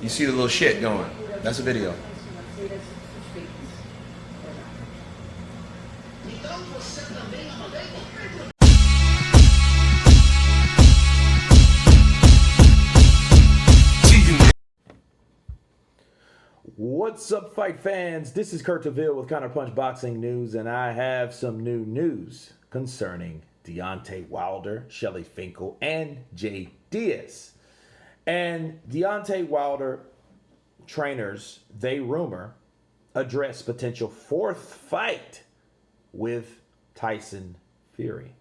You see the little shit going. That's a video. What's up, fight fans? This is Kurt DeVille with Counterpunch Boxing News, and I have some new news concerning Deontay Wilder, Shelly Finkle, and Jay Diaz. And Deontay Wilder trainers, they rumor, address potential fourth fight with Tyson Fury.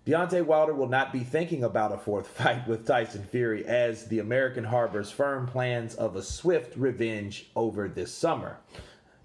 Deontay Wilder will not be thinking about a fourth fight with Tyson Fury, as the American harbors firm plans of a swift revenge over this summer.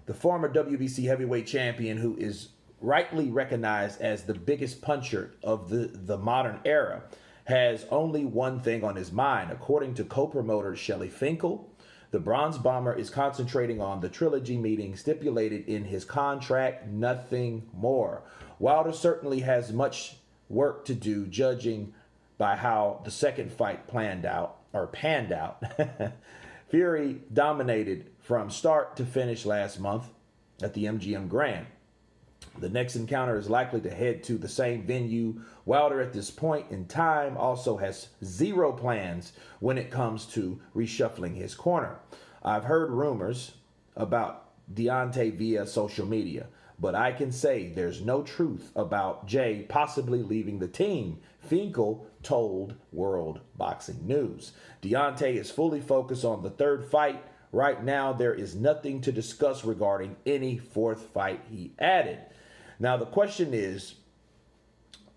The former WBC heavyweight champion, who is rightly recognized as the biggest puncher of the modern era, has only one thing on his mind. According to co-promoter Shelly Finkle, the Bronze Bomber is concentrating on the trilogy meeting stipulated in his contract, nothing more. Wilder certainly has much work to do, judging by how the second fight panned out. Fury dominated from start to finish last month at the MGM Grand. The next encounter is likely to head to the same venue. Wilder at this point in time also has zero plans when it comes to reshuffling his corner. I've heard rumors about Deontay via social media, but I can say there's no truth about Jay possibly leaving the team, Finkel told World Boxing News. Deontay is fully focused on the third fight. Right now, there is nothing to discuss regarding any fourth fight, he added. Now, the question is,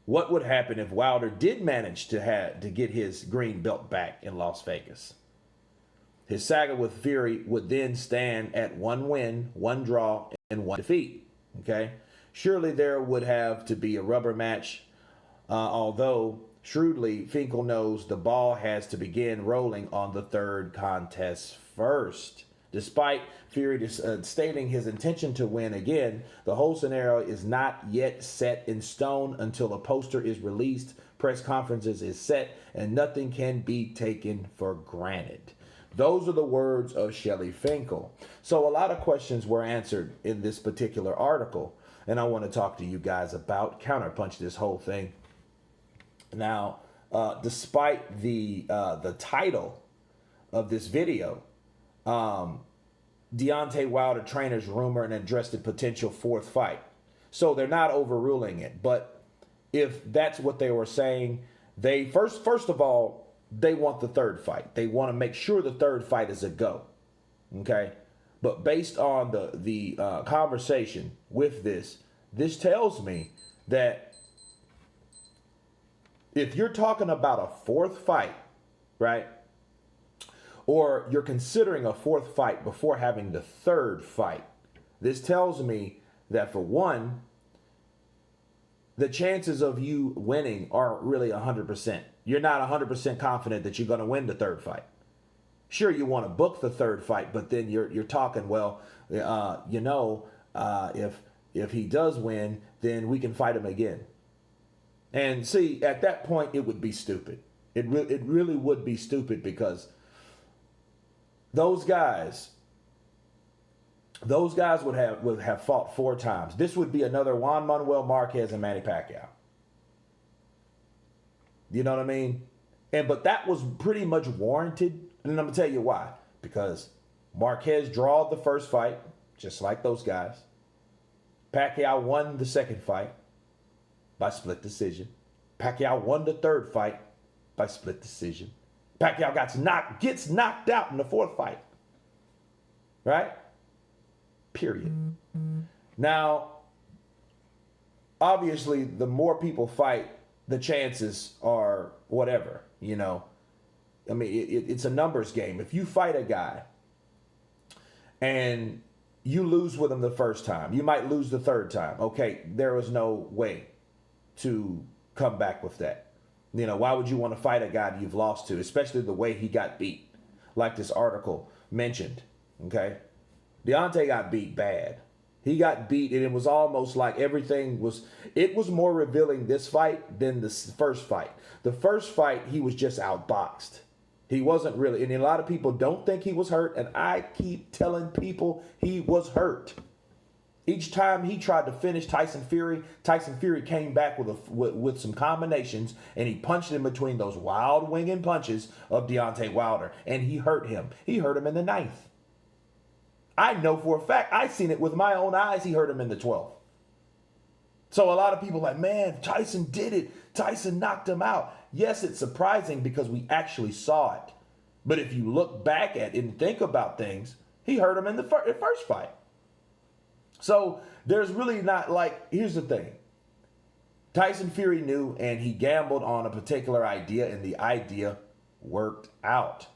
what would happen if Wilder did manage to get his green belt back in Las Vegas? His saga with Fury would then stand at one win, one draw, and one defeat. Okay, surely there would have to be a rubber match, although shrewdly Finkel knows the ball has to begin rolling on the third contest first. Despite Fury stating his intention to win again, the whole scenario is not yet set in stone until a poster is released, press conferences is set, and nothing can be taken for granted. Those are the words of Shelly Finkle. So a lot of questions were answered in this particular article, and I want to talk to you guys about Counterpunch this whole thing. Now, despite the title of this video, Deontay Wilder trainers rumor and addressed the potential fourth fight. So they're not overruling it. But if that's what they were saying, they first of all, they want the third fight. They want to make sure the third fight is a go. Okay? But based on the conversation with this tells me that if you're talking about a fourth fight, right? Or you're considering a fourth fight before having the third fight, this tells me that, for one, the chances of you winning aren't really 100%. You're not 100% confident that you're going to win the third fight. Sure, you want to book the third fight, but then you're talking, well, if he does win, then we can fight him again. And see, at that point, it would be stupid. It really would be stupid, because those guys would have fought four times. This would be another Juan Manuel Marquez and Manny Pacquiao. You know what I mean? But that was pretty much warranted. And I'm going to tell you why. Because Marquez drawed the first fight, just like those guys. Pacquiao won the second fight by split decision. Pacquiao won the third fight by split decision. Pacquiao gets knocked out in the fourth fight. Right? Period. Now, obviously, the more people fight, the chances are whatever, you know. I mean, it's a numbers game. If you fight a guy and you lose with him the first time, you might lose the third time. Okay, there is no way to come back with that. You know, why would you want to fight a guy that you've lost to, especially the way he got beat, like this article mentioned, okay? Deontay got beat bad. He got beat, and it was almost like it was more revealing, this fight, than the first fight. The first fight, he was just outboxed. He wasn't really, and a lot of people don't think he was hurt, and I keep telling people he was hurt. Each time he tried to finish Tyson Fury came back with some combinations, and he punched in between those wild winging punches of Deontay Wilder, and he hurt him. He hurt him in the 9th. I know for a fact, I seen it with my own eyes, he hurt him in the 12th. So a lot of people are like, man, Tyson did it. Tyson knocked him out. Yes, it's surprising because we actually saw it. But if you look back at it and think about things, he hurt him in the first fight. So there's really not here's the thing. Tyson Fury knew, and he gambled on a particular idea, and the idea worked out.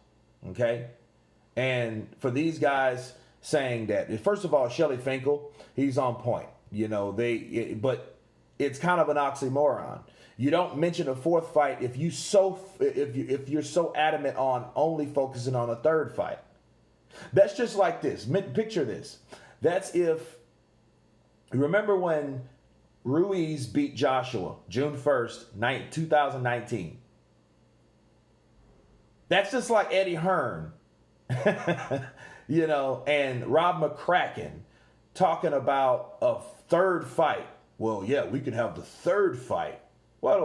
Okay? And for these guys saying that, first of all, Shelly Finkle, he's on point. But it's kind of an oxymoron. You don't mention a 4th fight if you're so adamant on only focusing on a 3rd fight. That's just like this. Picture this. That's if, remember when Ruiz beat Joshua June 1st, 2019. That's just like Eddie Hearn, and Rob McCracken talking about a 3rd fight. Well, yeah, we could have the 3rd fight. Wait.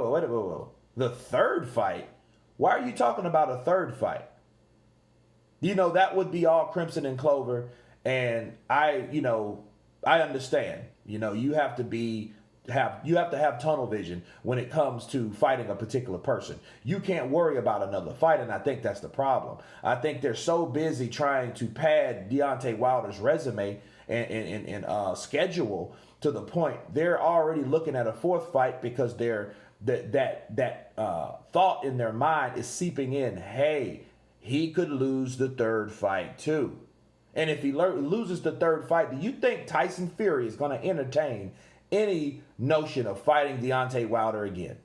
The 3rd fight? Why are you talking about a 3rd fight? That would be all crimson and clover. And I understand. You have to have tunnel vision when it comes to fighting a particular person. You can't worry about another fight, and I think that's the problem. I think they're so busy trying to pad Deontay Wilder's resume and schedule to the point they're already looking at a 4th fight because that thought in their mind is seeping in. Hey, he could lose the 3rd fight too. And if he loses the 3rd fight, do you think Tyson Fury is going to entertain any notion of fighting Deontay Wilder again?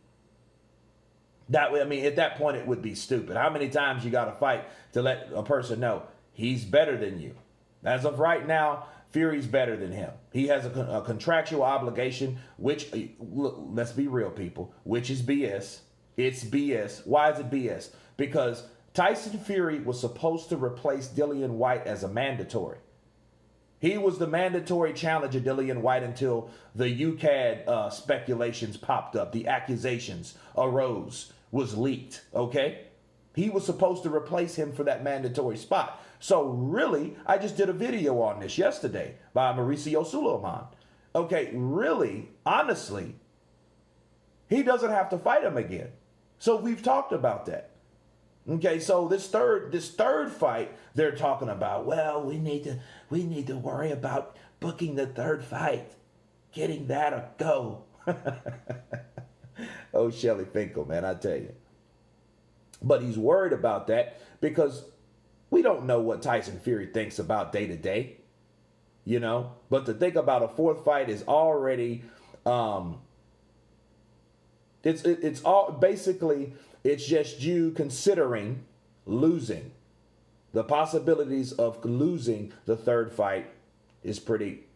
At that point, it would be stupid. How many times you got to fight to let a person know he's better than you? As of right now, Fury's better than him. He has a contractual obligation, which, look, let's be real, people, which is BS. It's BS. Why is it BS? Because Tyson Fury was supposed to replace Dillian Whyte as a mandatory. He was the mandatory challenger, Dillian Whyte, until the UCAD speculations popped up. The accusations arose, was leaked, okay? He was supposed to replace him for that mandatory spot. So really, I just did a video on this yesterday by Mauricio Suleiman. Okay, really, honestly, he doesn't have to fight him again. So we've talked about that. Okay, so this third fight they're talking about, well, we need to worry about booking the 3rd fight, getting that a go. Oh, Shelly Finkle, man, I tell you. But he's worried about that because we don't know what Tyson Fury thinks about day to day, But to think about a 4th fight is already, it's all basically. It's just you considering losing. The possibilities of losing the 3rd fight is pretty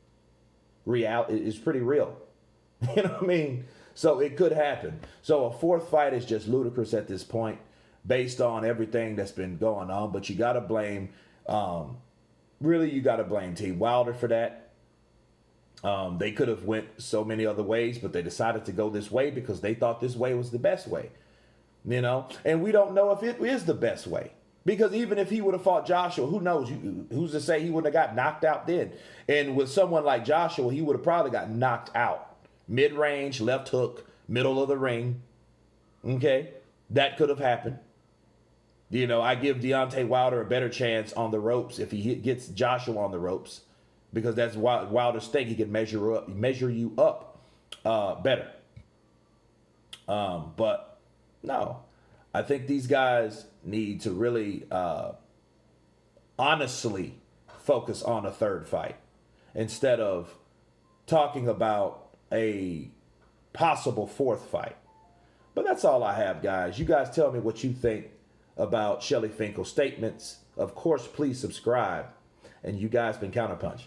real. You know what I mean? So it could happen. So a 4th fight is just ludicrous at this point based on everything that's been going on. But you got to blame, you got to blame Team Wilder for that. They could have went so many other ways, but they decided to go this way because they thought this way was the best way. And we don't know if it is the best way. Because even if he would have fought Joshua, who knows? Who's to say he wouldn't have got knocked out then? And with someone like Joshua, he would have probably got knocked out. Mid-range, left hook, middle of the ring. Okay? That could have happened. I give Deontay Wilder a better chance on the ropes if he gets Joshua on the ropes. Because that's Wilder's thing. He can measure you up better. But no, I think these guys need to really honestly focus on a 3rd fight instead of talking about a possible 4th fight. But that's all I have, guys. You guys tell me what you think about Shelly Finkle's statements. Of course, please subscribe. And you guys been Counterpunch.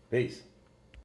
Peace.